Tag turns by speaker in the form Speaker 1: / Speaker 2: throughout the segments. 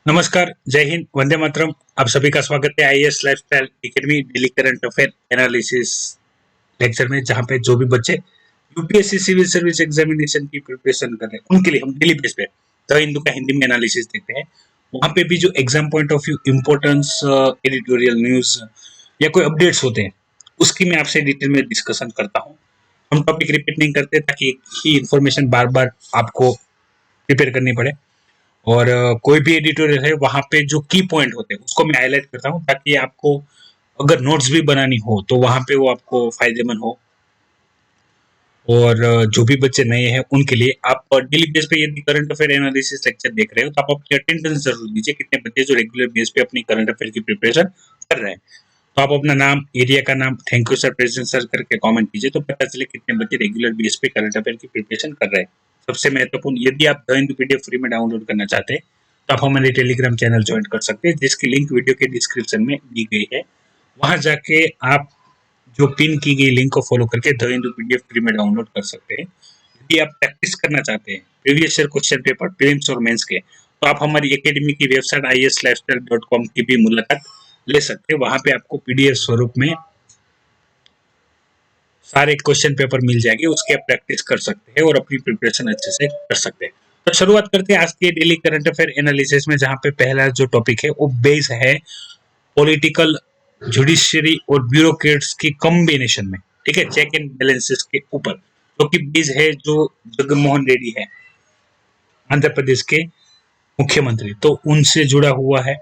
Speaker 1: नमस्कार, जय हिंद, वंदे मातरम। आप सभी का स्वागत है IAS lifestyle academy daily current affair analysis lecture में, जहां पे जो भी बच्चे यूपीएससी सिविल सर्विस एग्जामिनेशन की प्रिपरेशन कर रहे हैं उनके लिए हम डेली बेस पे द हिंदू का हिंदी में एनालिसिस देखते हैं। वहां पे भी जो exam point of view importance, editorial news या कोई अपडेट्स होते हैं, उसकी मैं आपसे डिटेल में डिस्कशन करता हूँ। हम टॉपिक रिपीट नहीं करते ताकि एक ही इन्फॉर्मेशन बार बार आपको प्रिपेयर करनी पड़े। और कोई भी एडिटोरियल है वहां पे जो की पॉइंट होते हैं उसको मैं हाईलाइट करता हूँ, ताकि आपको अगर नोट्स भी बनानी हो तो वहां पे वो आपको फायदेमंद हो। और जो भी बच्चे नए हैं उनके लिए आप डेली बेस पे यदि करंट अफेयर एनालिसिस लेक्चर देख रहे हो तो आप अपनी अटेंडेंस जरूर दीजिए, कितने बच्चे जो रेगुलर बेस पे अपनी करंट अफेयर की प्रिपरेशन कर रहे हैं। तो आप अपना नाम, एरिया का नाम, thank you sir, present sir करके कमेंट कीजिए, तो पता चले कितने बच्चे रेगुलर बेस पे करंट अफेयर की प्रिपरेशन कर रहे हैं। सबसे महत्वपूर्ण, यदि आप द हिंदू पीडीएफ फ्री में डाउनलोड करना चाहते हैं तो आप हमारे टेलीग्राम चैनल ज्वाइन कर सकते हैं, जिसकी लिंक वीडियो के डिस्क्रिप्शन में दी गई है। वहां जाके आप जो पिन की गई लिंक को फॉलो करके द हिंदू पीडीएफ फ्री में डाउनलोड कर सकते हैं। यदि आप प्रैक्टिस करना चाहते हैं previous year question paper prelims और मेंस के, तो आप हमारी एकेडमी की वेबसाइट IASLifestyle.com की भी मुलाकात ले सकते हैं। वहां पे आपको पीडीएफ स्वरूप में सारे क्वेश्चन पेपर मिल जाएंगे, उसके आप प्रैक्टिस कर सकते हैं और अपनी प्रिपरेशन अच्छे से कर सकते हैं। तो शुरुआत करते हैं आज के डेली करंट अफेयर एनालिसिस में, जहां पे पहला जो टॉपिक है वो बेस है पॉलिटिकल, जुडिशियरी और ब्यूरोक्रेट्स की कॉम्बिनेशन में, ठीक है, चेक एंड बैलेंसेस के ऊपर, जो कि बेस है जो जगनमोहन रेड्डी है आंध्र प्रदेश के मुख्यमंत्री, तो उनसे जुड़ा हुआ है।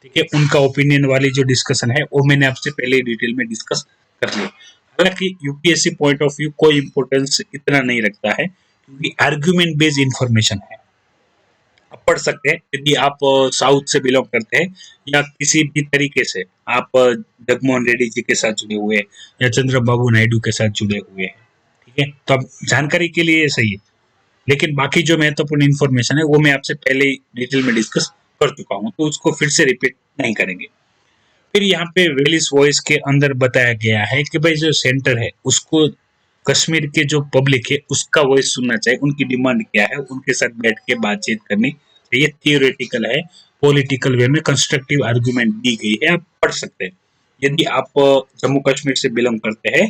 Speaker 1: ठीक है, उनका ओपिनियन वाली जो डिस्कशन है वो मैंने आपसे पहले डिटेल में डिस्कस कर लिया। हालांकि यूपीएससी पॉइंट ऑफ व्यू कोई इंपॉर्टेंस इतना नहीं रखता है, क्योंकि आर्ग्यूमेंट बेस्ड इंफॉर्मेशन है। आप पढ़ सकते हैं यदि आप साउथ से बिलोंग करते हैं या किसी भी तरीके से आप जगमोहन रेड्डी जी के साथ जुड़े हुए हैं या चंद्रबाबू नायडू के साथ जुड़े हुए हैं, ठीक है, तो अब जानकारी के लिए सही है। लेकिन बाकी जो महत्वपूर्ण इन्फॉर्मेशन है वो मैं आपसे पहले ही डिटेल में डिस्कस कर चुका हूँ, तो उसको फिर से रिपीट नहीं करेंगे। फिर यहाँ पे वेलिस वॉइस के अंदर बताया गया है कि भाई जो सेंटर है उसको कश्मीर के जो पब्लिक है उसका वॉइस सुनना चाहिए, उनकी डिमांड क्या है, उनके साथ बैठ के बातचीत करनी चाहिए। थियोरेटिकल है, पॉलिटिकल वे में कंस्ट्रक्टिव आर्गुमेंट दी गई है, आप पढ़ सकते हैं। यदि आप जम्मू कश्मीर से बिलोंग करते हैं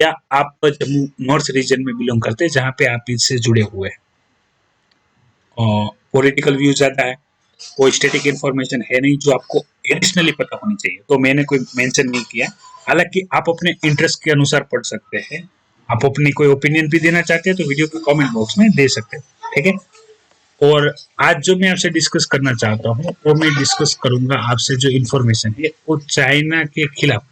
Speaker 1: या आप जम्मू नॉर्थ रीजन में बिलोंग करते हैं जहाँ पे आप इससे जुड़े हुए हैं, पॉलिटिकल व्यू ज्यादा है, कोई स्टैटिक इन्फॉर्मेशन है नहीं जो आपको एडिशनली पता होनी चाहिए, तो मैंने कोई मेंशन नहीं किया। हालांकि आप अपने इंटरेस्ट के अनुसार पढ़ सकते हैं। आप अपनी कोई ओपिनियन भी देना चाहते हैं तो वीडियो के कमेंट बॉक्स में दे सकते हैं, ठीक है। और आज जो मैं आपसे डिस्कस करना चाहता हूँ वो मैं डिस्कस करूंगा आपसे जो इन्फॉर्मेशन है वो चाइना के खिलाफ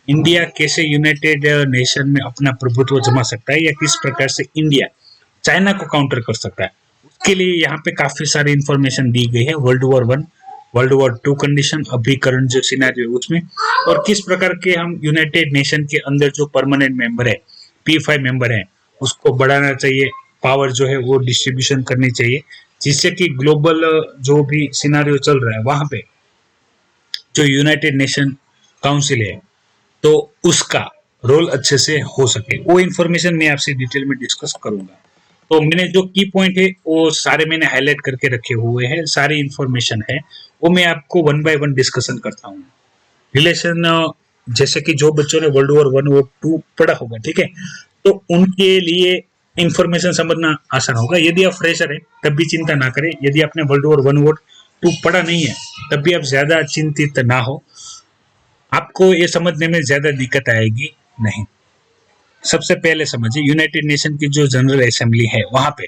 Speaker 1: इंडिया कैसे यूनाइटेड नेशन में अपना प्रभुत्व जमा सकता है, या किस प्रकार से इंडिया चाइना को काउंटर कर सकता है। उसके लिए यहाँ पे काफी सारी इंफॉर्मेशन दी गई है, world war 1, world war 2 condition, अभी करंट जो सिनेरियो है उसमें, और किस प्रकार के हम यूनाइटेड नेशन के अंदर जो परमानेंट मेंबर है, P5 मेंबर है, उसको बढ़ाना चाहिए, पावर जो है वो डिस्ट्रीब्यूशन करनी चाहिए, जिससे कि ग्लोबल जो भी सिनेरियो चल रहा है वहां पे जो यूनाइटेड नेशन काउंसिल है तो उसका रोल अच्छे से हो सके। वो इन्फॉर्मेशन मैं आपसे डिटेल में डिस्कस करूंगा। तो मैंने जो की पॉइंट है वो सारे मैंने हाईलाइट करके रखे हुए हैं, सारी इन्फॉर्मेशन है वो मैं आपको वन बाय वन डिस्कशन करता हूँ। रिलेशन, जैसे कि जो बच्चों ने वर्ल्ड वॉर 1 और 2 पढ़ा होगा, ठीक है, तो उनके लिए इंफॉर्मेशन समझना आसान होगा। यदि आप फ्रेशर है तब भी चिंता ना करें, यदि आपने वर्ल्ड वॉर 1 और 2 पढ़ा नहीं है तब भी आप ज्यादा चिंतित ना हो, आपको ये समझने में ज्यादा दिक्कत आएगी नहीं। सबसे पहले समझिए, यूनाइटेड नेशन की जो जनरल असेंबली है वहां पे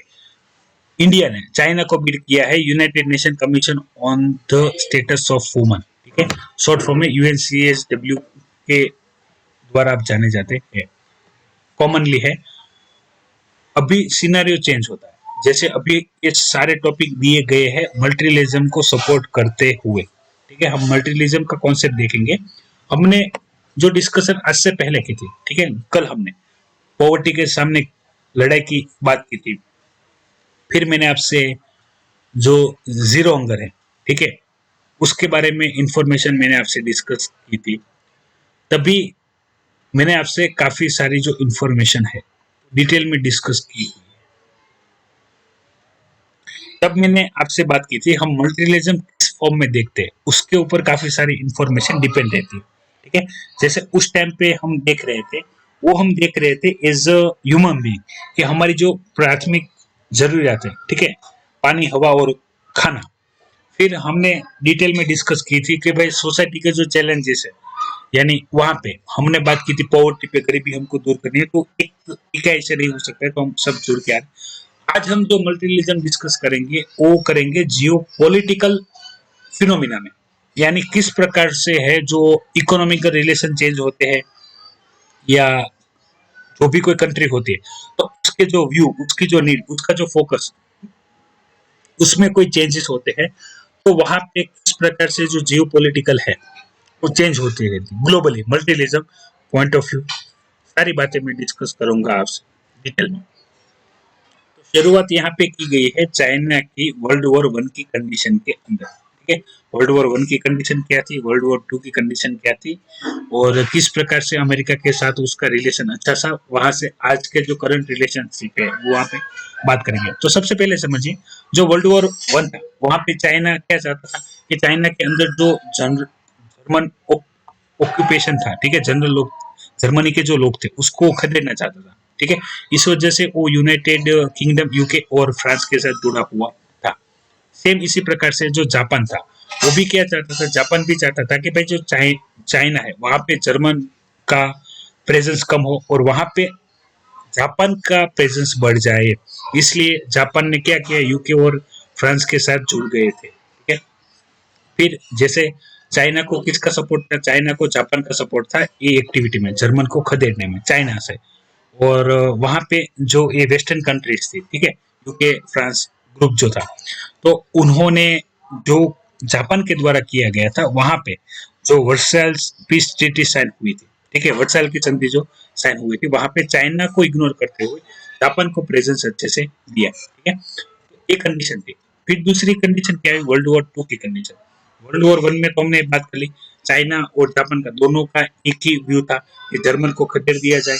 Speaker 1: इंडिया ने चाइना को बीट किया है United nation commission on the status of woman, ठीक है, शॉर्ट फॉर्म में UNCSW के द्वारा आप जाने जाते हैं, कॉमनली है। अभी सिनेरियो चेंज होता है, जैसे अभी ये सारे टॉपिक दिए गए हैं मल्टीलिज्म को सपोर्ट करते हुए, ठीक है, हम मल्टीलिज्म का कॉन्सेप्ट देखेंगे। हमने जो डिस्कशन आज से पहले की थी, ठीक है, कल हमने पॉवर्टी के सामने लड़ाई की बात की थी, फिर मैंने आपसे जो जीरो हंगर है, ठीक है, उसके बारे में इंफॉर्मेशन मैंने आपसे डिस्कस की थी। तभी मैंने आपसे काफी सारी जो इंफॉर्मेशन है डिटेल में डिस्कस की। तब मैंने आपसे बात की थी हम मल्टीरियलिज्म किस फॉर्म में देखते हैं उसके ऊपर काफी सारी इंफॉर्मेशन डिपेंड रहती है, ठीक है। जैसे उस टाइम पे हम देख रहे थे, वो हम देख रहे थे एज अ ह्यूमन बीइंग कि हमारी जो प्राथमिक जरूरियात है, ठीक है, पानी, हवा और खाना। फिर हमने डिटेल में डिस्कस की थी कि भाई सोसाइटी के जो चैलेंजेस है, यानी वहां पे हमने बात की थी पॉवर्टी पे, गरीबी हमको दूर करनी है, तो एक इकाई से नहीं हो सकता है, तो हम सब जुड़ के आज हम जो मल्टीरिलिजम डिस्कस करेंगे वो करेंगे जियो पॉलिटिकल फिनोमिना में, यानी किस प्रकार से है जो इकोनॉमिकल रिलेशन चेंज होते हैं या जो भी कोई कंट्री होती है, तो उसके जो व्यू, उसकी जो नीड, उसका जो फोकस, उसमें कोई चेंजेस होते हैं, तो वहां पे किस प्रकार से जो जियो पॉलिटिकल है वो चेंज होती रहती है ग्लोबली, मल्टीरिलिजम पॉइंट ऑफ व्यू। सारी बातें मैं डिस्कस करूंगा आपसे डिटेल में। शुरुआत यहाँ पे की गई है चाइना की वर्ल्ड वॉर वन की कंडीशन के अंदर, ठीक है। वर्ल्ड वॉर वन की कंडीशन क्या थी, वर्ल्ड वॉर टू की कंडीशन क्या थी, और किस प्रकार से अमेरिका के साथ उसका रिलेशन अच्छा सा, वहां से आज के जो करंट रिलेशनशिप है वो वहां पे बात करेंगे। तो सबसे पहले समझिए, जो वर्ल्ड वॉर वन था वहां पे चाइना क्या चाहता था कि चाइना के अंदर जो जर्मन ऑक्यूपेशन था, ठीक है, जनरल लोग, जर्मनी के जो लोग थे उसको खदेड़ना चाहता था, ठीक है। इस वजह से वो यूनाइटेड किंगडम यूके और फ्रांस के साथ जुड़ा हुआ था। सेम इसी प्रकार से जो जापान था वो भी क्या चाहता था, जापान भी चाहता था कि भाई जो चाइना है वहां पे जर्मन का प्रेजेंस कम हो और वहां पे जापान का प्रेजेंस बढ़ जाए। इसलिए जापान ने क्या किया, यूके और फ्रांस के साथ जुड़ गए थे, ठीक है। फिर जैसे चाइना को किसका सपोर्ट था, चाइना को जापान का सपोर्ट था ये एक्टिविटी में, जर्मन को खदेड़ने में चाइना से। और वहां पे जो ये वेस्टर्न कंट्रीज थी, ठीक है, यूके फ्रांस ग्रुप जो था, तो उन्होंने जो जापान के द्वारा किया गया था वहां पे जो वर्साइल पीस ट्रीटी साइन हुई थी, ठीक है, वर्साइल की संधि जो साइन हुई थी, वहां पे चाइना को इग्नोर करते हुए जापान को प्रेजेंस अच्छे से दिया, ठीक है। एक कंडीशन थी। फिर दूसरी कंडीशन क्या है, वर्ल्ड वॉर टू की कंडीशन। वर्ल्ड वॉर वन में तो हमने बात कर ली, चाइना और जापान का दोनों का एक ही व्यू था कि जर्मन को खदेड़ दिया जाए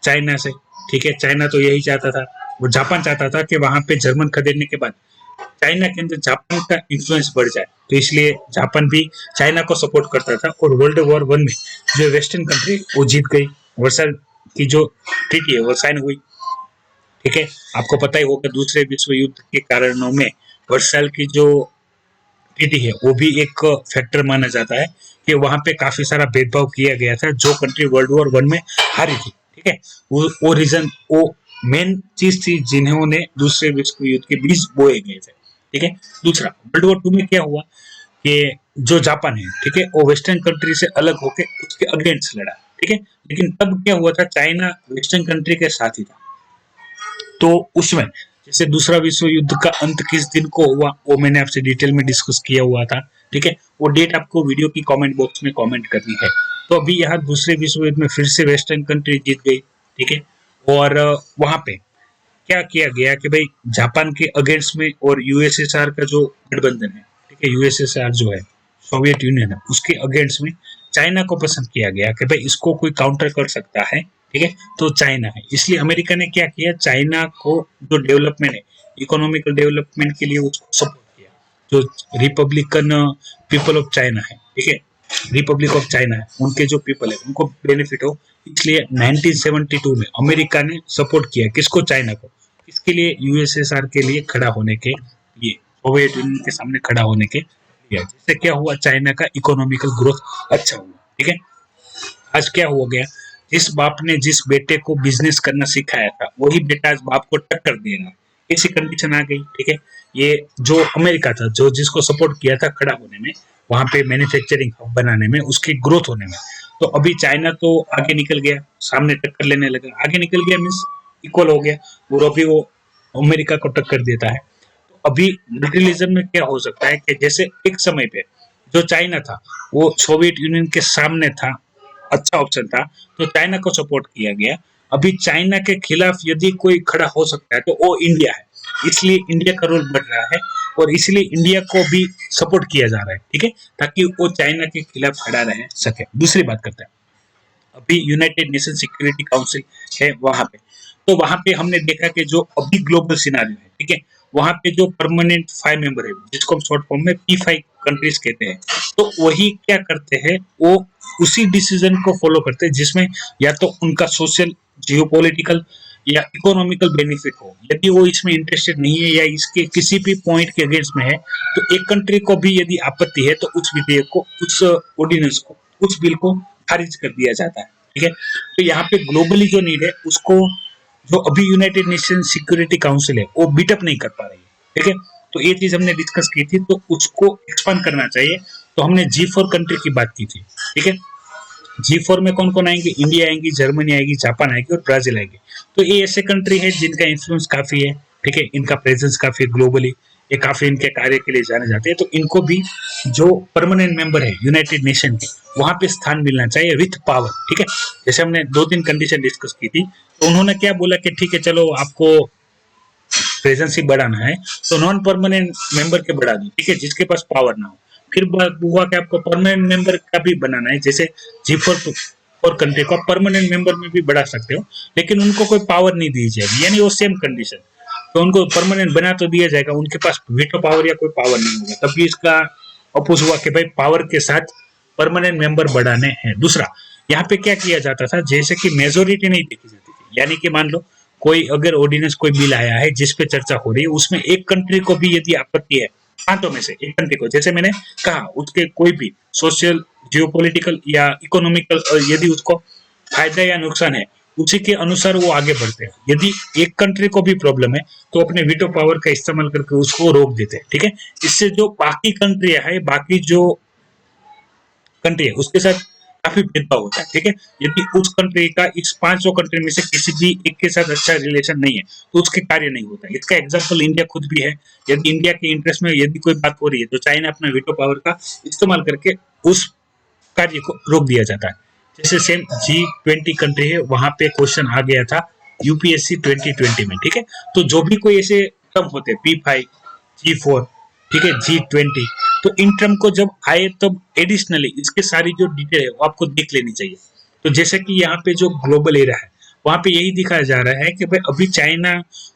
Speaker 1: चाइना से, ठीक है। चाइना तो यही चाहता था, वो जापान चाहता था कि वहां पे जर्मन खदेड़ने के बाद चाइना के अंदर जापान का इन्फ्लुएंस बढ़ जाए, तो इसलिए जापान भी चाइना को सपोर्ट करता था। और वर्ल्ड वॉर वन में जो वेस्टर्न कंट्री वो जीत गई, वर्साइल की जो ट्रीटी है वो साइन हुई, ठीक है। आपको पता ही होगा दूसरे विश्व युद्ध के कारणों में वर्साइल की जो ट्रीटी है वो भी एक फैक्टर माना जाता है कि वहां पे काफी सारा भेदभाव किया गया था, जो कंट्री वर्ल्ड वॉर वन में हारी थी, ठीक है। वो रीजन, वो मेन चीज थी जिन्होंने दूसरे विश्व युद्ध के बीच बोए गए थे, ठीक है। दूसरा, वर्ल्ड वॉर टू में क्या हुआ कि जो जापान है, ठीक है, वो वेस्टर्न कंट्री से अलग होके उसके अगेंस्ट लड़ा, ठीक है। लेकिन तब क्या हुआ था, चाइना वेस्टर्न कंट्री के साथ ही था। तो उसमें जैसे दूसरा विश्व युद्ध का अंत किस दिन को हुआ वो मैंने आपसे डिटेल में डिस्कस किया हुआ था, ठीक है। वो डेट आपको वीडियो की कमेंट बॉक्स में कमेंट करनी है। तो अभी यहाँ दूसरे विश्व युद्ध में फिर से वेस्टर्न कंट्री जीत गई, ठीक है। और वहां पे क्या किया गया कि भाई जापान के अगेंस्ट में और यूएसएसआर का जो गठबंधन है, ठीक है, यूएसएसआर जो है सोवियत यूनियन है, उसके अगेंस्ट में चाइना को पसंद किया गया कि भाई इसको कोई काउंटर कर सकता है, ठीक है, तो चाइना है। इसलिए अमेरिका ने क्या किया, चाइना को जो डेवलपमेंट है, इकोनॉमिकल डेवलपमेंट के लिए उसको सपोर्ट किया। जो रिपब्लिकन पीपल ऑफ चाइना है, ठीक है, रिपब्लिक ऑफ चाइना है, उनके जो पीपल है उनको बेनिफिट हो, इसलिए 1972 में अमेरिका ने सपोर्ट किया किसको, चाइना को। इसके लिए यूएसएसआर के लिए खड़ा होने के लिए, सोवियत यूनियन के सामने खड़ा होने के लिए, जिससे क्या हुआ, चाइना का इकोनॉमिकल ग्रोथ अच्छा हुआ, ठीक है। आज क्या हो गया, जिस बाप ने जिस बेटे को बिजनेस करना सिखाया था वही बेटा आज बाप को टक्कर दे रहा है, ऐसी कंडीशन आ गई, ठीक है। ये जो अमेरिका था, जो जिसको सपोर्ट किया था खड़ा होने में, वहां पे मैन्युफैक्चरिंग हब बनाने में, उसकी ग्रोथ होने में, तो अभी चाइना तो आगे निकल गया, सामने टक्कर लेने लगा, आगे निकल गया मीन्स इक्वल हो गया, और अभी वो अमेरिका को टक्कर देता है। तो अभी मल्टीलिज्म में क्या हो सकता है कि जैसे एक समय पे जो चाइना था वो सोवियत यूनियन के सामने था, अच्छा ऑप्शन था, तो चाइना को सपोर्ट किया गया। अभी चाइना के खिलाफ यदि कोई खड़ा हो सकता है तो वो इंडिया है, इसलिए इंडिया का रोल बढ़ रहा है और इसलिए इंडिया को भी सपोर्ट किया जा रहा है, ठीक है, ताकि वो चाइना के खिलाफ खड़ा रह सके। दूसरी बात करते हैं, अभी यूनाइटेड नेशन सिक्योरिटी काउंसिल है वहां पे, तो वहां पे हमने देखा कि जो अभी ग्लोबल सिनारियो है, ठीक है, वहाँ पे जो परमानेंट 5 मेंबर है, जिसको हम शॉर्ट फॉर्म में P5 कंट्रीज कहते हैं, तो वही क्या करते हैं, वो उसी डिसीजन को फॉलो करते हैं जिसमें या तो उनका सोशल, जियोपॉलिटिकल या इकोनॉमिकल बेनिफिट हो। यदि वो इसमें इंटरेस्टेड नहीं है या इसके किसी भी पॉइंट के अगेंस्ट में है, तो एक कंट्री को भी यदि आपत्ति है, तो उस विधेयक को, उस ऑर्डिनेंस को, उस बिल को खारिज कर दिया जाता है। ठीक है, तो यहाँ पे ग्लोबली जो नीड है उसको, जो अभी यूनाइटेड नेशन सिक्योरिटी काउंसिल है, वो बीटअप नहीं कर पा रही है। ठीक है, तो ये चीज हमने डिस्कस की थी, तो उसको एक्सपांड करना चाहिए। तो हमने G4 कंट्री की बात की थी। ठीक है, G4 में कौन कौन आएंगे? इंडिया आएंगी, जर्मनी आएगी, जापान आएगी और ब्राजील आएगी। तो ये ऐसे कंट्री है जिनका इन्फ्लुएंस काफी है। ठीक है, इनका प्रेजेंस काफी ग्लोबली, ये काफी इनके कार्य के लिए जाने जाते हैं। तो इनको भी जो परमानेंट मेंबर है यूनाइटेड नेशन के, वहां पे स्थान मिलना चाहिए विथ पावर। ठीक है, जैसे हमने 2-3 कंडीशन डिस्कस की थी, तो उन्होंने क्या बोला कि ठीक है चलो आपको प्रेजेंस ही बढ़ाना है तो नॉन परमानेंट मेंबर के बढ़ा दो। ठीक है, जिसके पास पावर ना हो। फिर हुआ कि आपको परमानेंट मेंबर का भी बनाना है, जैसे G4 और कंट्री को आप परमानेंट मेंबर में भी बढ़ा सकते हो, लेकिन उनको कोई पावर नहीं दी जाएगी, यानी वो सेम कंडीशन। तो उनको परमानेंट बना तो दिया जाएगा, उनके पास वीटो पावर या कोई पावर नहीं होगा। तभी इसका अपोज हुआ कि भाई पावर के साथ परमानेंट मेंबर बढ़ाने हैं। दूसरा, यहाँ पे क्या किया जाता था, जैसे कि मेजोरिटी नहीं देखी जाती थी, यानी कि मान लो कोई अगर ऑर्डिनेंस, कोई बिल आया है जिस पे चर्चा हो रही है, उसमें एक कंट्री को भी यदि आपत्ति है, हाथों में से एक कंट्री को, जैसे मैंने कहा, उसके कोई भी सोशल, जियोपॉलिटिकल या इकोनॉमिकल यदि उसको फायदा या नुकसान है, उसी के अनुसार वो आगे बढ़ते हैं। यदि एक कंट्री को भी प्रॉब्लम है, तो अपने वीटो पावर का इस्तेमाल करके उसको रोक देते हैं। ठीक है, इससे जो बाकी कंट्रियां है, बाकी जो कंट्री है, उसके साथ काफी भेदभाव होता है। ठीक है, यदि उस कंट्री का इस 500 कंट्री में से किसी भी एक के साथ अच्छा रिलेशन नहीं है, तो उसके कार्य नहीं होता। इसका एग्जांपल इंडिया खुद भी है। यदि इंडिया के इंटरेस्ट में यदि कोई बात हो रही है, तो चाइना अपना वीटो पावर का इस्तेमाल करके उस कार्य को रोक दिया जाता है। जैसे सेम G20 कंट्री है, वहां पे क्वेश्चन आ गया था UPSC 2020 में। ठीक है, तो जो भी कोई ऐसे टर्म होते हैं, P5, G4, ठीक है, G20, तो इन टर्म को जब आए तब एडिशनली इसके सारी जो डिटेल है वो आपको देख लेनी चाहिए। तो जैसे कि यहाँ पे जो ग्लोबल एरा है, वहां पे यही दिखाया जा रहा है कि भाई अभी चाइना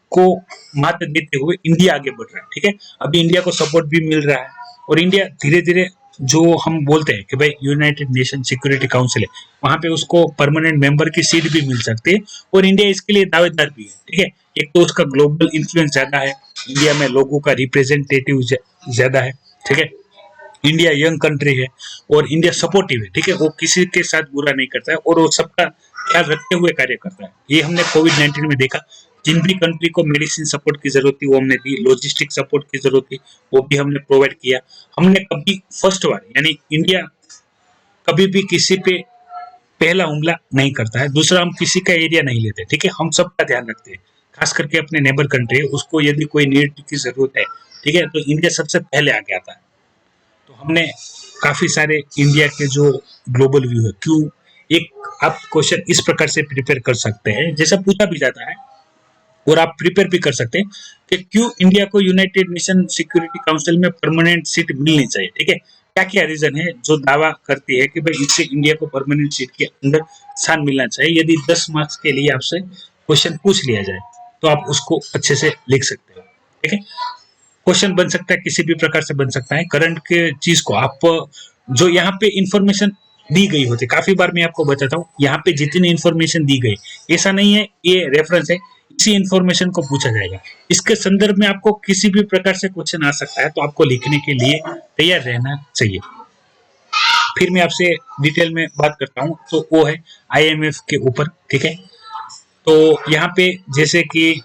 Speaker 1: को मात देते हुए इंडिया आगे बढ़ रहा है। ठीक है, अभी इंडिया को सपोर्ट भी मिल रहा है, और इंडिया धीरे धीरे, जो हम बोलते हैं कि भाई यूनाइटेड नेशन सिक्योरिटी काउंसिल है, वहां पे उसको परमानेंट मेंबर की सीट भी मिल सकती है, और इंडिया इसके लिए दावेदार भी है। ठीक है, एक तो उसका ग्लोबल इन्फ्लुएंस ज्यादा है, इंडिया में लोगों का रिप्रेजेंटेटिव ज्यादा है। ठीक है, इंडिया यंग कंट्री है और इंडिया सपोर्टिव है। ठीक है, वो किसी के साथ बुरा नहीं करता है और वो सबका ख्याल रखते हुए कार्य करता है। ये हमने कोविड-19 में देखा, जिन भी कंट्री को मेडिसिन सपोर्ट की जरूरत थी वो हमने दी, लॉजिस्टिक सपोर्ट की जरूरत थी वो भी हमने प्रोवाइड किया। हमने कभी फर्स्ट बार, यानी इंडिया कभी भी किसी पे पहला हमला नहीं करता है, दूसरा हम किसी का एरिया नहीं लेते। ठीक है, हम सबका ध्यान रखते हैं, खास करके अपने नेबर कंट्री है, उसको यदि कोई नीड की जरूरत है, ठीक है, तो इंडिया सबसे पहले आगे आता है। तो हमने काफी सारे इंडिया के जो ग्लोबल व्यू है, क्यों, एक आप क्वेश्चन इस प्रकार से प्रिपेयर कर सकते हैं, जैसा पूछा भी जाता है और आप प्रिपेयर भी कर सकते हैं कि क्यों इंडिया को यूनाइटेड नेशन सिक्योरिटी काउंसिल में परमानेंट सीट मिलनी चाहिए। ठीक है, क्या क्या रीजन है जो दावा करती है कि भाई इससे इंडिया को परमानेंट सीट के अंदर स्थान मिलना चाहिए। यदि 10 मार्क्स के लिए आपसे क्वेश्चन पूछ लिया जाए, तो आप उसको अच्छे से लिख सकते हो। ठीक है, क्वेश्चन बन सकता है, किसी भी प्रकार से बन सकता है। करंट के चीज को आप, जो यहाँ पे इंफॉर्मेशन दी गई होती है, काफी बार मैं आपको बताता हूँ, यहाँ पे जितनी इंफॉर्मेशन दी गई, ऐसा नहीं है ये रेफरेंस है, इसी इंफॉर्मेशन को पूछा जाएगा। इसके संदर्भ में आपको किसी भी प्रकार से क्वेश्चन आ सकता है, तो आपको लिखने के लिए तैयार रहना चाहिए। फिर मैं आपसे डिटेल में बात करता हूँ, तो वो है IMF के ऊपर। ठीक है, तो यहाँ पे जैसे कि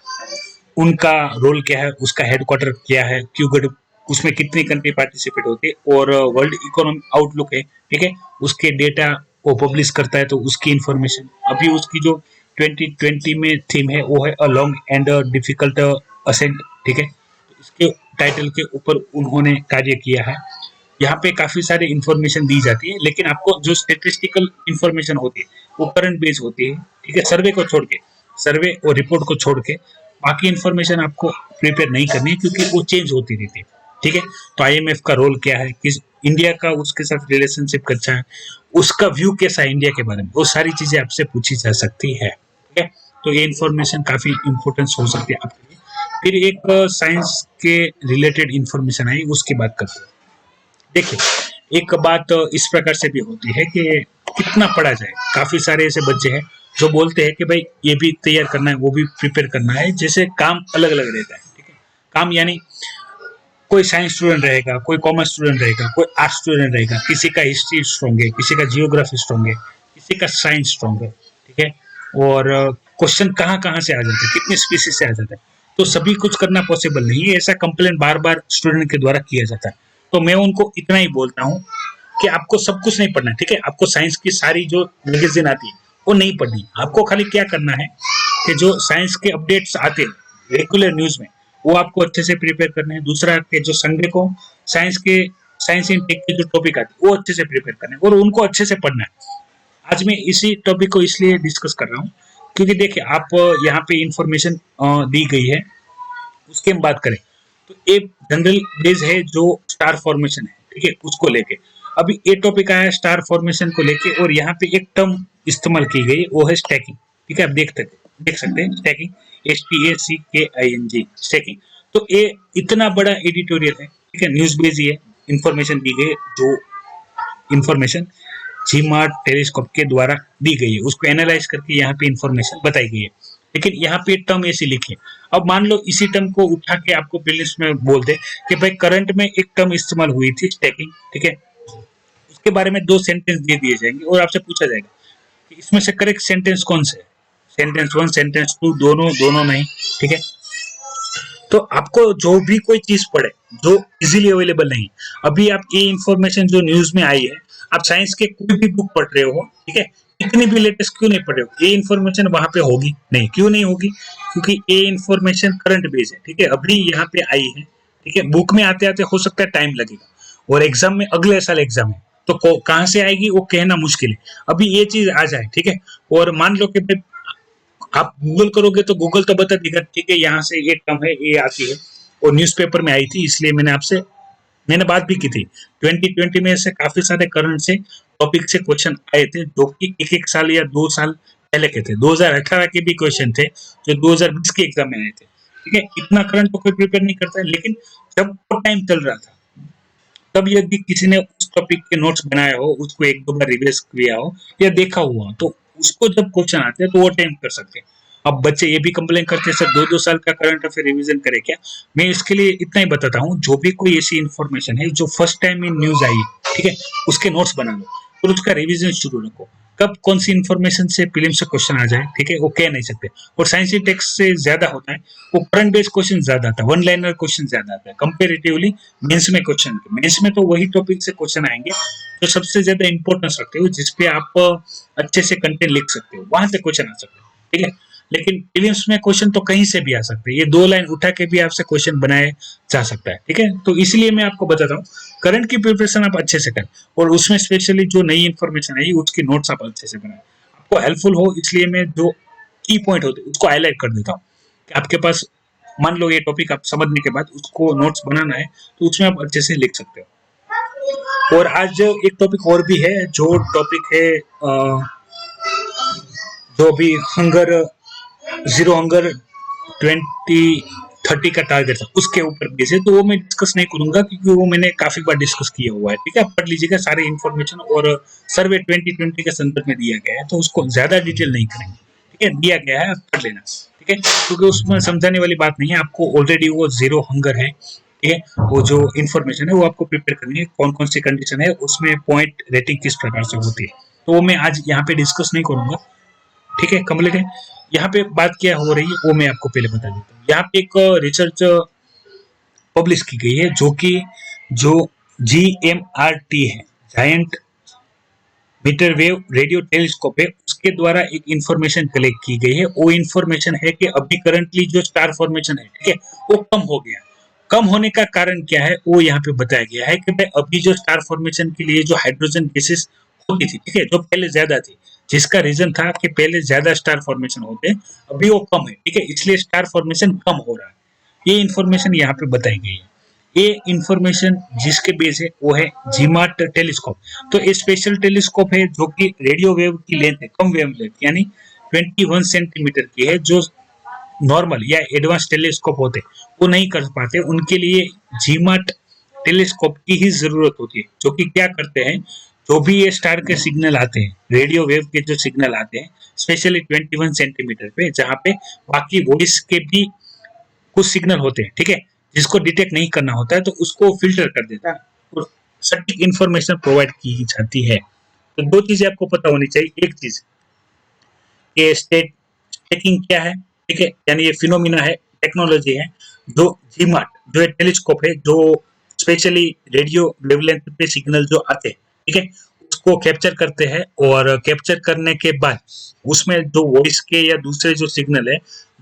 Speaker 1: उनका रोल क्या है, उसका हेडक्वार्टर क्या है, क्यों, उसमें कितनी कंट्री पार्टिसिपेट होती है, और वर्ल्ड इकोनॉमिक आउटलुक है, ठीक है, उसके डेटा वो पब्लिश करता है, तो उसकी इंफॉर्मेशन। अभी उसकी जो 2020 में थीम है वो है a long and difficult ascent. ठीक है, तो इसके टाइटल के ऊपर उन्होंने कार्य किया है। यहाँ पे काफी सारे इंफॉर्मेशन दी जाती है, लेकिन आपको जो स्टेटिस्टिकल इंफॉर्मेशन होती है वो करंट बेस होती है। ठीक है, सर्वे को छोड़ के, सर्वे और रिपोर्ट को छोड़ के बाकी इंफॉर्मेशन आपको प्रिपेयर नहीं करनी है, क्योंकि वो चेंज होती रहती है। ठीक है, तो IMF का रोल क्या है, किस इंडिया का उसके साथ रिलेशनशिप कैसा है, उसका व्यू कैसा है इंडिया के बारे में, वो सारी चीजें आपसे पूछी जा सकती है। ठीक है, तो ये इंफॉर्मेशन काफी इंपॉर्टेंस हो सकती है आपके लिए। फिर एक साइंस के रिलेटेड इंफॉर्मेशन आई, उसकी बात करते हैं। देखिए, एक बात इस प्रकार से भी होती है कि कितना पढ़ा जाए। काफी सारे ऐसे बच्चे हैं जो बोलते हैं कि भाई ये भी तैयार करना है, वो भी प्रिपेयर करना है, जैसे काम अलग अलग रहता है। ठीक है, काम यानी कोई साइंस स्टूडेंट रहेगा, कोई कॉमर्स स्टूडेंट रहेगा, कोई आर्ट्स स्टूडेंट रहेगा, किसी का हिस्ट्री स्ट्रॉन्ग है, किसी का जियोग्राफी स्ट्रॉन्ग है, किसी का साइंस स्ट्रॉन्ग है। ठीक है, और क्वेश्चन कहाँ कहाँ से आ जाते हैं, कितने स्पीसीज से आ जाता है, तो सभी कुछ करना पॉसिबल नहीं है। ऐसा कंप्लेन बार बार स्टूडेंट के द्वारा किया जाता है। तो मैं उनको इतना ही बोलता हूँ कि आपको सब कुछ नहीं पढ़ना है। ठीक है, आपको साइंस की सारी जो मैगजीन आती है वो नहीं पढ़नी। आपको खाली क्या करना है कि जो साइंस के अपडेट्स आते हैं रेगुलर न्यूज में, वो आपको अच्छे से प्रिपेयर करना है। दूसरा कि जो संडे को साइंस इन टेक के जो टॉपिक आते हैं वो अच्छे से प्रिपेयर करना है और उनको अच्छे से पढ़ना है। आज मैं इसी टॉपिक को इसलिए डिस्कस कर रहा हूँ क्योंकि देखिए, आप यहाँ पे इंफॉर्मेशन दी गई है, उसकी हम बात करें तो एक जनरल बेस है जो स्टार फॉर्मेशन है। ठीक है, उसको लेके अभी ये टॉपिक आया है स्टार फॉर्मेशन को लेके, और यहाँ पे एक टर्म इस्तेमाल की गई, वो है स्टैकिंग। ठीक है, आप देख सकते हैं स्टैकिंग, STACKING, स्टैकिंग। तो ये इतना बड़ा एडिटोरियल है। ठीक है, न्यूज बेस ही है, इंफॉर्मेशन दी गई, जो इंफॉर्मेशन जीमार्ट टेलीस्कोप के द्वारा दी गई है, उसको एनालाइज करके यहाँ पे इंफॉर्मेशन बताई गई है। लेकिन यहाँ पे टर्म ऐसी लिखी है। अब मान लो इसी टर्म को उठा के आपको प्रीलिम्स में बोल दे कि भाई करंट में एक टर्म इस्तेमाल हुई थी स्टैकिंग। ठीक है, उसके बारे में 2 सेंटेंस दे दिए जाएंगे और आपसे पूछा जाएगा कि इसमें से करेक्ट सेंटेंस कौन से है, सेंटेंस 1, सेंटेंस 2, दोनों नहीं। ठीक है, तो आपको जो भी कोई चीज पढ़े जो इजीली अवेलेबल नहीं, अभी आप ये इंफॉर्मेशन जो न्यूज में आई है, आप साइंस के कोई भी बुक पढ़ रहे हो, ठीक है, इतनी भी लेटेस्ट क्यों नहीं पढ़ रहे हो, ये इंफॉर्मेशन वहां पे होगी नहीं। क्यों नहीं होगी? क्योंकि ये इंफॉर्मेशन करंट बेस है। ठीक है, अभी यहाँ पे आई है। ठीक है, बुक में आते आते हो सकता है टाइम लगेगा, और एग्जाम में अगले साल एग्जाम है, तो कहाँ से आएगी वो कहना मुश्किल है। अभी ये चीज आ जाए, ठीक है, और मान लो कि आप गूगल करोगे तो गूगल तो बता देगा, ठीक है, यहाँ से ये टर्म है, ये आती है, और न्यूज़पेपर में आई थी, इसलिए मैंने बात भी की थी। 2020 में से काफी सारे करंट से टॉपिक से क्वेश्चन आए थे, जो कि एक साल या 2 साल पहले के थे। 2018 के भी क्वेश्चन थे जो 2020 के एग्जाम में आए थे। ठीक है, इतना करंट तो कोई प्रिपेयर नहीं करता है, लेकिन जब वो टाइम चल रहा था, तब यदि किसी ने उस टॉपिक के नोट्स बनाए हो, उसको 1-2 बार रिवाइज किया हो या देखा हुआ, तो उसको जब क्वेश्चन आते हैं तो वो अटेम्प्ट कर सकते हैं। अब बच्चे ये भी कंप्लेन करते हैं सर 2-2 साल का करंट अफेयर रिवीजन करे क्या? मैं इसके लिए इतना ही बताता हूँ, जो भी कोई ऐसी इन्फॉर्मेशन है जो फर्स्ट टाइम इन न्यूज आई, ठीक है, उसके नोट्स बना लो और उसका रिवीजन शुरू रखो। कब कौन सी इन्फॉर्मेशन से प्रीलिम्स से क्वेश्चन आ जाए, ठीक है, वो कह नहीं सकते। और साइंस टेक्स्ट से ज्यादा होता है, वो करंट बेस्ड क्वेश्चन ज्यादा आता है, वन लाइनर क्वेश्चन ज्यादा आता है कंपेरेटिवली मेंस में क्वेश्चन। मेंस में तो वही टॉपिक से क्वेश्चन आएंगे जो सबसे ज्यादा इंपॉर्टेंस रखते हो, जिसपे आप अच्छे से कंटेंट लिख सकते हो, वहां से क्वेश्चन आ सकते हैं। ठीक है, लेकिन प्रीलिम्स में क्वेश्चन तो कहीं से भी आ सकते हैं, ये 2 लाइन उठा के भी आपसे क्वेश्चन बनाया जा सकता है। ठीक है, तो इसलिए मैं आपको बताता हूँ करंट की प्रिपरेशन आप अच्छे से करें, और उसमें स्पेशली जो नई इन्फॉर्मेशन आई उसकी नोट्स आप अच्छे से बनाएं, आपको हेल्पफुल हो। इसलिए मैं जो की पॉइंट होते उसको हाईलाइट कर देता हूँ कि आपके पास, मान लो ये टॉपिक आप समझने के बाद उसको नोट्स बनाना है, तो उसमें आप अच्छे से लिख सकते हो। और आज एक टॉपिक और भी है, जो टॉपिक है जो भी हंगर, जीरो हंगर 2030 का टारगेट था, उसके ऊपर बेस है, तो वो मैं डिस्कस नहीं करूंगा क्योंकि वो मैंने काफी बार डिस्कस किया हुआ है। ठीक है, आप पढ़ लीजिएगा सारे इन्फॉर्मेशन, और सर्वे 2020 के संदर्भ में दिया गया है, तो उसको ज्यादा डिटेल नहीं करेंगे। ठीक है, दिया गया है, पढ़ लेना। ठीक है, क्योंकि उसमें समझाने वाली बात नहीं है, आपको ऑलरेडी वो जीरो हंगर है। ठीक है, वो जो इन्फॉर्मेशन है वो आपको प्रिपेयर करनी है, कौन कौन सी कंडीशन है, उसमें पॉइंट रेटिंग किस प्रकार से होती है, तो वो मैं आज यहाँ पे डिस्कस नहीं करूंगा। ठीक है, कंप्लीट है। यहाँ पे बात क्या हो रही है वो मैं आपको पहले बता देता हूँ। यहाँ पे एक रिसर्च पब्लिश की गई है, जो GMRT है, giant metre wave radio telescope है, उसके द्वारा एक इंफॉर्मेशन कलेक्ट की गई है। वो इंफॉर्मेशन है कि अभी करंटली जो स्टार फॉर्मेशन है, ठीक है, वो कम हो गया। कम होने का कारण क्या है वो यहाँ पे बताया गया है कि भाई अभी जो स्टार फॉर्मेशन के लिए जो हाइड्रोजन गैसेस होती थी, ठीक है, जो पहले ज्यादा थी, जिसका रीजन था कि पहले ज्यादा स्टार फॉर्मेशन होते, अभी वो कम है। ठीक है, इसलिए स्टार फॉर्मेशन कम हो रहा है। ये इंफॉर्मेशन यहाँ पे बताई गई है। ये इंफॉर्मेशन जिसके बेस है वो है जीमार्ट टेलीस्कोप। तो ये स्पेशल टेलीस्कोप है जो कि रेडियो वेव की लेंथ है, कम वेव लेंथ यानी 21 सेंटीमीटर की है, जो नॉर्मल या एडवांस टेलीस्कोप होते वो नहीं कर पाते, उनके लिए जीमार्ट टेलीस्कोप की ही जरूरत होती है, जो कि क्या करते हैं, जो भी ये स्टार के सिग्नल आते हैं, रेडियो वेव के जो सिग्नल आते हैं, स्पेशली 21 सेंटीमीटर पे, जहाँ पे बाकी वॉइस के भी कुछ सिग्नल होते हैं, ठीक है, जिसको डिटेक्ट नहीं करना होता है, तो उसको फिल्टर कर देता है और सटीक इंफॉर्मेशन प्रोवाइड की जाती है। तो दो चीजें आपको पता होनी चाहिए। एक चीज ये स्टेकिंग क्या है, ठीक है, यानी ये फिनोमिना है, टेक्नोलॉजी है, जो जीमार्ट जो एक टेलीस्कोप है, जो स्पेशली रेडियो वेवलेंथ पे सिग्नल जो आते हैं, ठीक है, उसको कैप्चर करते हैं, और कैप्चर करने के बाद उसमें जो वॉइस के या दूसरे जो सिग्नल है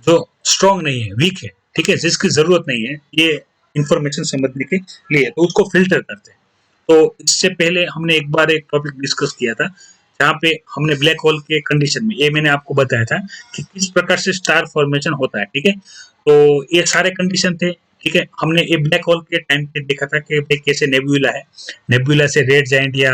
Speaker 1: जो स्ट्रॉन्ग नहीं है, वीक है, ठीक है, जिसकी जरूरत नहीं है ये इंफॉर्मेशन समझने के लिए, तो उसको फिल्टर करते हैं। तो इससे पहले हमने एक बार एक टॉपिक डिस्कस किया था, जहाँ पे हमने ब्लैक होल के कंडीशन में, ये मैंने आपको बताया था कि किस प्रकार से स्टार फॉर्मेशन होता है, ठीक है, तो ये सारे कंडीशन थे, ठीक है। हमने ये ब्लैक होल के टाइम पे देखा था कि भाई कैसे नेबुला है, नेबुला से रेड जाइंट या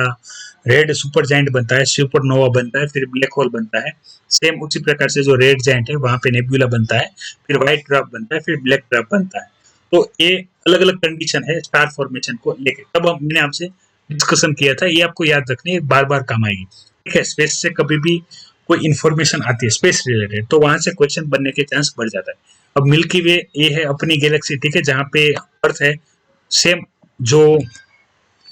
Speaker 1: रेड सुपर जाइंट बनता है, सुपरनोवा बनता है, फिर ब्लैक होल बनता है। सेम उसी प्रकार से जो रेड जाइंट है वहां पे नेबुला बनता है, फिर व्हाइट ड्वार्फ बनता है, फिर ब्लैक ड्वार्फ बनता है। तो ये अलग अलग कंडीशन है स्टार फॉर्मेशन को लेके, तब मैंने आपसे डिस्कशन किया था, ये आपको याद रखनी है, बार बार काम आएगी, ठीक है। स्पेस से कभी भी कोई इन्फॉर्मेशन आती है स्पेस रिलेटेड, तो वहां से क्वेश्चन बनने के चांस बढ़ जाता है। अब मिल्की वे ये है अपनी गैलेक्सी, ठीक है, जहाँ पे अर्थ है, सेम जो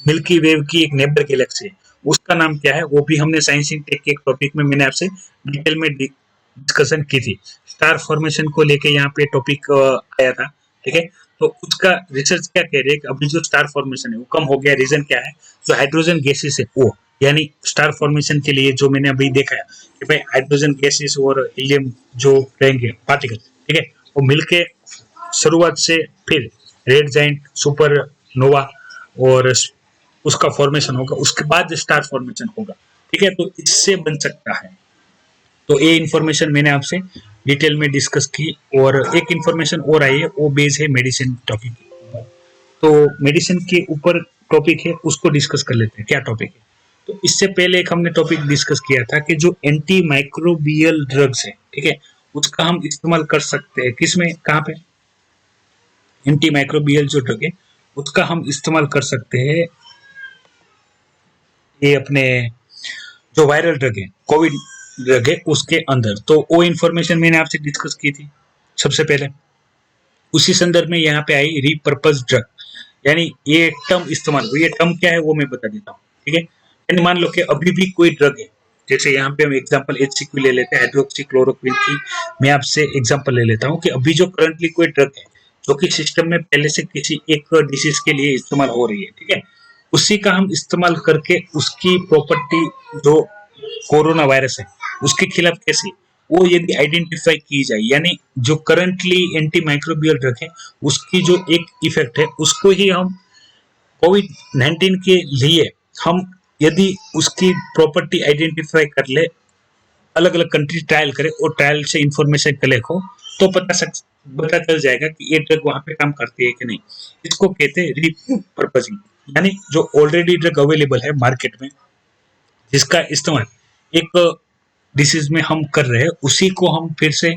Speaker 1: मिल्की वेव की एक नेबर गैलेक्सी है, उसका नाम क्या है, वो भी हमने साइंस इन टेक के एक टॉपिक में मैंने आपसे डिटेल में डिस्कशन की थी। स्टार फॉर्मेशन को लेके यहाँ पे टॉपिक आया था, ठीक है। तो उसका रिसर्च क्या कह रहे हैं कि अभी जो स्टार फॉर्मेशन है वो कम हो गया, रीजन क्या है, जो हाइड्रोजन गैसेस है वो, यानी स्टार फॉर्मेशन के लिए जो मैंने अभी देखा है कि भाई हाइड्रोजन गैसेस और हीलियम जो रहेंगे पार्टिकल, ठीक है, वो मिलके शुरुआत से फिर रेड जाइंट, सुपर नोवा और उसका फॉर्मेशन होगा, उसके बाद स्टार फॉर्मेशन होगा, ठीक है, तो इससे बन सकता है। तो ये इन्फॉर्मेशन मैंने आपसे डिटेल में डिस्कस की, और एक इन्फॉर्मेशन और आई है, वो बेस है मेडिसिन टॉपिक, तो मेडिसिन के ऊपर टॉपिक है, उसको डिस्कस कर लेते हैं, क्या टॉपिक है। तो इससे पहले एक हमने टॉपिक डिस्कस किया था कि जो एंटी माइक्रोबियल ड्रग्स है, ठीक है, उसका हम इस्तेमाल कर सकते हैं किसमें, कहाँ पे, एंटी माइक्रोबियल जो ड्रग है उसका हम इस्तेमाल कर सकते हैं, ये अपने जो वायरल ड्रग है, कोविड ड्रग है, उसके अंदर। तो वो इन्फॉर्मेशन मैंने आपसे डिस्कस की थी सबसे पहले, उसी संदर्भ में यहाँ पे आई रीपर्पज ड्रग, यानी ये टर्म इस्तेमाल हुई, ये टर्म क्या है वो मैं बता देता हूँ, ठीक है। यानी मान लो कि अभी भी कोई ड्रग है, जैसे यहाँ पे हम एग्जांपल HCQ ले लेते हैं, हाइड्रोक्सी क्लोरोक्विन की मैं आपसे एग्जांपल ले लेता हूँ, कि अभी जो करंटली कोई ड्रग है जो कि सिस्टम में पहले से किसी एक डिसीज के लिए इस्तेमाल हो रही है, ठीक है, उसी का हम इस्तेमाल करके उसकी प्रॉपर्टी जो कोरोना वायरस है उसके खिलाफ कैसे वो यदि आइडेंटिफाई की जाए, यानी जो करंटली एंटी माइक्रोबियल ड्रग है उसकी जो एक इफेक्ट है उसको ही हम कोविड 19 के लिए हम यदि उसकी प्रॉपर्टी आइडेंटिफाई कर ले, अलग अलग कंट्री ट्रायल करे और ट्रायल से इंफॉर्मेशन कलेक्ट हो, तो पता चल जाएगा कि ये ड्रग वहां पे काम करती है कि नहीं। इसको कहते हैं रीपर्पजिंग, यानी जो ऑलरेडी ड्रग अवेलेबल है मार्केट में जिसका इस्तेमाल एक डिसीज में हम कर रहे हैं, उसी को हम फिर से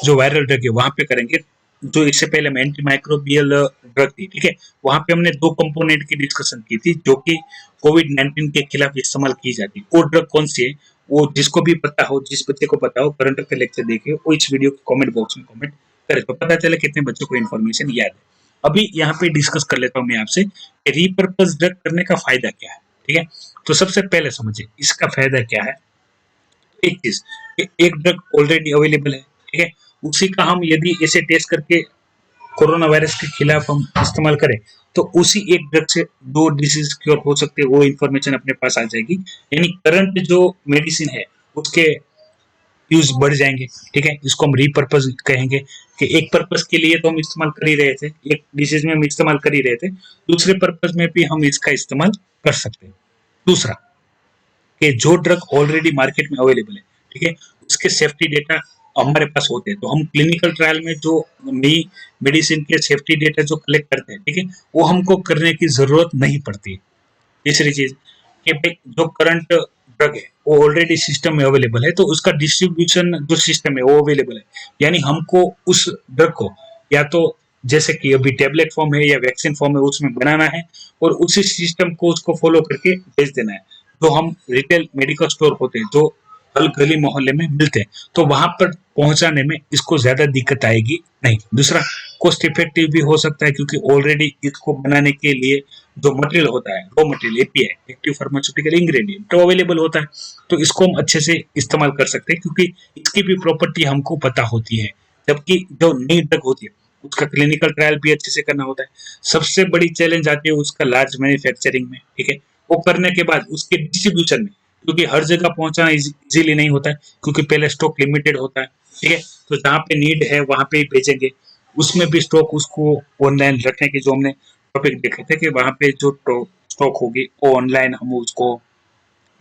Speaker 1: जो वायरल ड्रग है वहां पे करेंगे। जो इससे पहले में एंटी माइक्रोबियल ड्रग थी, ठीक है, वहां पे हमने दो कंपोनेंट की डिस्कशन की थी जो कि कोविड 19 के खिलाफ इस्तेमाल की जाती। वो ड्रग कौन सी है, वो जिसको भी पता हो, जिस बच्चे को पता हो, करंट अफेयर लेक्चर देखे, वो इस वीडियो के कमेंट बॉक्स में कमेंट करे, तो पता चले कितने बच्चों को इन्फॉर्मेशन याद है। अभी यहाँ पे डिस्कस कर लेता हूँ मैं आपसे रीपर्पज ड्रग करने का फायदा क्या है, ठीक है। तो सबसे पहले समझिए इसका फायदा क्या है। एक चीज, एक ड्रग ऑलरेडी अवेलेबल है, ठीक है, उसी का हम यदि ऐसे टेस्ट करके कोरोना वायरस के खिलाफ हम इस्तेमाल करें, तो उसी एक ड्रग से दो डिसीज क्योर हो सकते हैं, वो इन्फॉर्मेशन अपने पास आ जाएगी। यानी करंट जो मेडिसिन है उसके यूज बढ़ जाएंगे, ठीक है, इसको हम रीपर्पज कहेंगे, कि एक पर्पज के लिए तो हम इस्तेमाल कर ही रहे थे, एक डिसीज में हम इस्तेमाल कर ही रहे थे, दूसरे पर्पज में भी हम इसका इस्तेमाल कर सकते हैं। दूसरा, कि जो ड्रग ऑलरेडी मार्केट में अवेलेबल है, ठीक है, उसके सेफ्टी डेटा हमारे पास होते हैं, तो हम क्लिनिकल ट्रायल में जो नई मेडिसिन के सेफ्टी डेटा जो कलेक्ट करते हैं, ठीक है, वो हमको करने की जरूरत नहीं पड़ती। तीसरी चीज कि भाई जो करंट ड्रग है वो ऑलरेडी सिस्टम में अवेलेबल है, तो उसका डिस्ट्रीब्यूशन जो सिस्टम है वो अवेलेबल है, यानी हमको उस ड्रग को या तो जैसे कि अभी टेबलेट फॉर्म है या वैक्सीन फॉर्म है उसमें बनाना है और उसी सिस्टम को उसको फॉलो करके भेज देना है। तो हम रिटेल मेडिकल स्टोर होते हैं जो हर गली मोहल्ले में मिलते हैं, तो वहां पर पहुंचाने में इसको ज्यादा दिक्कत आएगी नहीं। दूसरा, कॉस्ट इफेक्टिव भी हो सकता है क्योंकि ऑलरेडी इसको बनाने के लिए जो मटेरियल होता है, raw material API active pharmaceutical ingredient तो अवेलेबल होता है, तो इसको हम अच्छे से इस्तेमाल कर सकते हैं क्योंकि इसकी भी प्रॉपर्टी हमको पता होती है। जबकि जो नई ड्रग होती है उसका क्लिनिकल ट्रायल भी अच्छे से करना होता है। सबसे बड़ी चैलेंज आती है उसका लार्ज मैन्युफैक्चरिंग में, ठीक है। वो करने के बाद उसके डिस्ट्रीब्यूशन में, क्योंकि हर जगह पहुंचाना इजीली नहीं होता है क्योंकि पहले स्टॉक लिमिटेड होता है, ठीक है। तो जहाँ पे नीड है वहां पे ही भेजेंगे, उसमें भी स्टॉक उसको ऑनलाइन रखने की जो हमने टॉपिक देखे थे कि वहां पे जो स्टॉक होगी वो ऑनलाइन हम उसको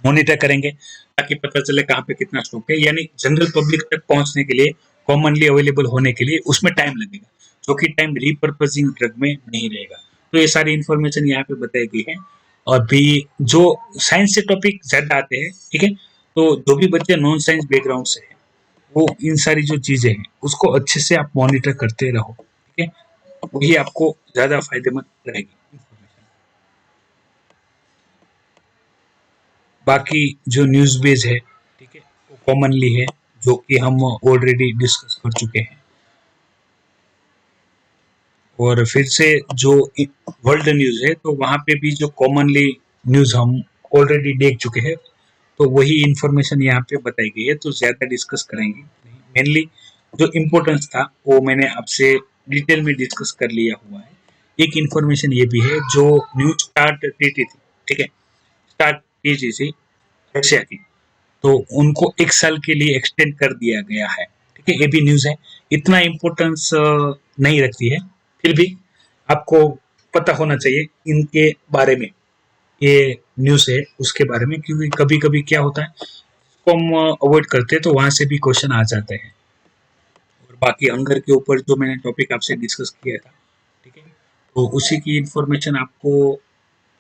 Speaker 1: मॉनिटर करेंगे ताकि पता चले कहाँ पे कितना स्टॉक है, यानी जनरल पब्लिक तक पहुंचने के लिए, कॉमनली अवेलेबल होने के लिए उसमें टाइम लगेगा, जो कि टाइम रिपर्पजिंग ड्रग में नहीं रहेगा। तो ये सारी इन्फॉर्मेशन यहाँ पे बताई गई है। और भी जो साइंस से टॉपिक ज्यादा आते हैं, ठीक है, तो जो भी बच्चे नॉन साइंस बैकग्राउंड से हैं वो इन सारी जो चीजें हैं उसको अच्छे से आप मॉनिटर करते रहो, ठीक है, वही आपको ज्यादा फायदेमंद रहेगी। बाकी जो न्यूज बेस है, ठीक है, वो कॉमनली है जो कि हम ऑलरेडी डिस्कस कर चुके हैं। और फिर से जो वर्ल्ड न्यूज है तो वहां पे भी जो कॉमनली न्यूज हम ऑलरेडी देख चुके हैं, तो वही इंफॉर्मेशन यहाँ पे बताई गई है, तो ज्यादा डिस्कस करेंगे नहीं। मेनली जो इम्पोर्टेंस था वो मैंने आपसे डिटेल में डिस्कस कर लिया हुआ है। एक इन्फॉर्मेशन ये भी है, जो न्यूज स्टार्ट ट्रीटी थी, ठीक है, स्टार्ट ट्रीटी थी रशिया की, तो उनको 1 साल के लिए एक्सटेंड कर दिया गया है, ठीक है। ये भी न्यूज है, इतना इम्पोर्टेंस नहीं रखती है, फिर भी आपको पता होना चाहिए इनके बारे में, ये न्यूज है उसके बारे में, क्योंकि कभी कभी क्या होता है को हम अवॉइड करते हैं तो वहां से भी क्वेश्चन आ जाते हैं। और बाकी हंगर के ऊपर जो मैंने टॉपिक आपसे डिस्कस किया था, ठीक है, तो उसी की इंफॉर्मेशन आपको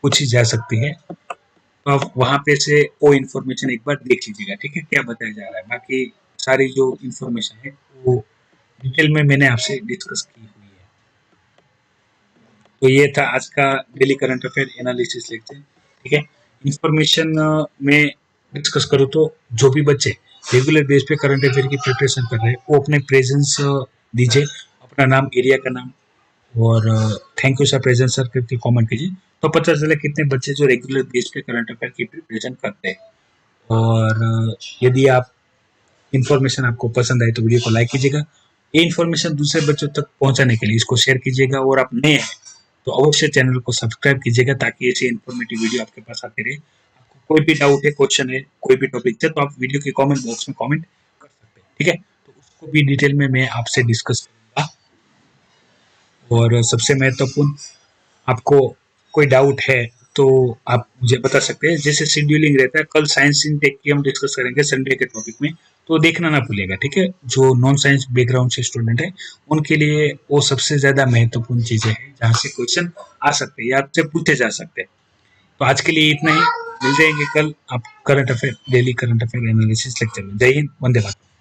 Speaker 1: पूछी जा सकती है, तो आप वहां पे से वो इन्फॉर्मेशन एक बार देख लीजिएगा, ठीक है, क्या बताया जा रहा है। बाकी सारी जो इन्फॉर्मेशन है वो डिटेल में मैंने आपसे डिस्कस की हुई है। तो ये था आज का daily current affair analysis lecture, ठीक है। इन्फॉर्मेशन में डिस्कस करूँ तो जो भी बच्चे रेगुलर बेस पे करंट अफेयर की प्रिपरेशन कर रहे हैं वो अपने प्रेजेंस दीजिए, अपना नाम, एरिया का नाम, और thank you sir presence sir करके कमेंट कीजिए, तो पता चले कितने बच्चे जो रेगुलर बेस पे करंट अफेयर की प्रिपरेशन करते हैं। और यदि आप इन्फॉर्मेशन आपको पसंद आए तो वीडियो को लाइक कीजिएगा, ये इन्फॉर्मेशन दूसरे बच्चों तक पहुंचाने के लिए इसको शेयर कीजिएगा, और आप नए हैं तो अवश्य चैनल को सब्सक्राइब कीजिएगा ताकि ऐसी इन्फॉर्मेटिव वीडियो आपके पास आती रहे। आपको कोई भी डाउट है, क्वेश्चन है, कोई भी टॉपिक है, तो आप वीडियो के कमेंट बॉक्स में कमेंट कर सकते हैं, ठीक है, तो उसको भी डिटेल में मैं आपसे डिस्कस करूंगा। और सबसे महत्वपूर्ण, आपको कोई डाउट है तो आप मुझे बता सकते हैं। जैसे शेड्यूलिंग रहता है, कल साइंस इन टेक की हम डिस्कस करेंगे संडे के टॉपिक में, तो देखना ना भूलिएगा, ठीक है। जो नॉन साइंस बैकग्राउंड से स्टूडेंट है उनके लिए वो सबसे ज्यादा महत्वपूर्ण चीजें हैं जहाँ से क्वेश्चन आ सकते हैं या आपसे पूछे जा सकते हैं। तो आज के लिए इतना ही, मिल जाएंगे कल आप current affair, daily current affair analysis lecture में। जय हिंद, वंदे मातरम।